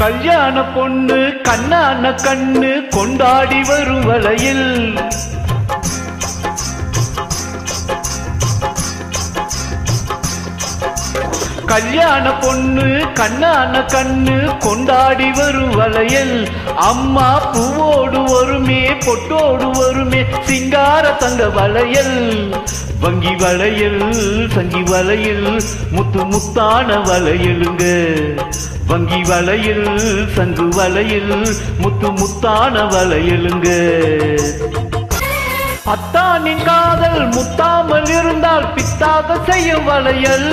கல்யாண பொண்ணு கண்ணான கண்ணு கொண்டாடி வரும் வளையில் கல்யாண பொண்ணு கண்ணான கண்ணு கொண்டாடி வரும் வளையல் அம்மா பூவோடு வருமே பொட்டோடு வருமே சிங்கார தங்க வளையல் வங்கி வளையல் சங்கி வளையல் முத்து முத்தான வளையலுங்க வங்கி வளையல் சங்கு வளையல் முத்து முத்தான வளையலுங்க அத்தானின் காதல் முத்தாமல் இருந்தால் பித்தாக செய்யும் வளையல்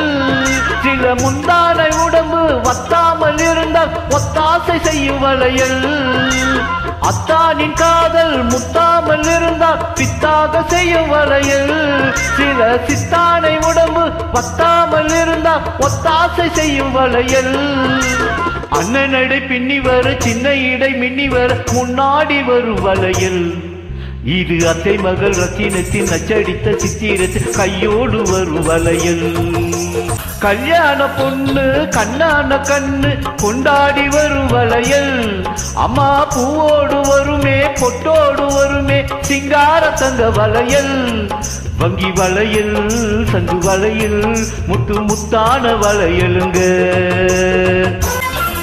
சில முந்தானை உடம்பு வத்தாமல் இருந்தால் ஒத்தாசை செய்யும் வளையல் அத்தானின் காதல் முத்தாமல் இருந்தால் பித்தாக செய்யும் வளையல் சில சித்தானை உடம்பு வத்தாமல் இருந்தால் ஒத்தாசை செய்யும் வளையல் அண்ணனடை பின்னி வர சின்ன இடை மின்னி வர முன்னாடி வரும் வளையல் இது அத்தை மகள் ரத்தினத்தின் அச்சடித்த சித்திரத்தில் கையோடு வரும் வளையல் கல்யாண பொண்ணு கண்ணான கண்ணு கொண்டாடி வரும் வளையல் அம்மா பூவோடு வருமே பொட்டோடு வருமே சிங்கார தங்க வளையல் வங்கி வளையல் சங்கு வளையல் முத்து முத்தான வளையலுங்க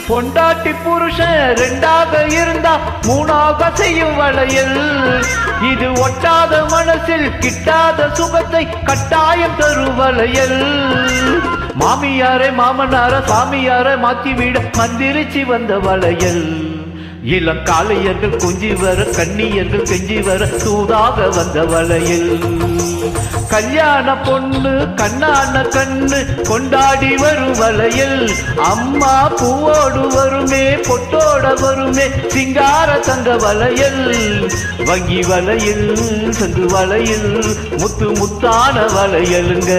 பொண்டாட்டி புருஷன் ரெண்டாக இருந்தா மூணாக செய்யும் வளையல் இது ஒட்டாத மனசில் கிட்டாத சுகத்தை கட்டாயம் தரும் வளையல் மாமியாரை மாமனார சாமியாரை மாத்தி விட மந்திரிச்சு வந்த வளையல் இளம் காளையர்கள் கொஞ்சி வர கண்ணியர்கள் கெஞ்சி வர சூதாக வந்த வளையல் கல்யாண பொண்ணு கண்ணான கண்ணு கொண்டாடி வரும் வளையல் அம்மா பூவோடு வருமே பொட்டோட வருமே சிங்கார தங்க வளையல் வங்கி வளையல் சங்கு வளையல் முத்து முத்தான வளையலுங்க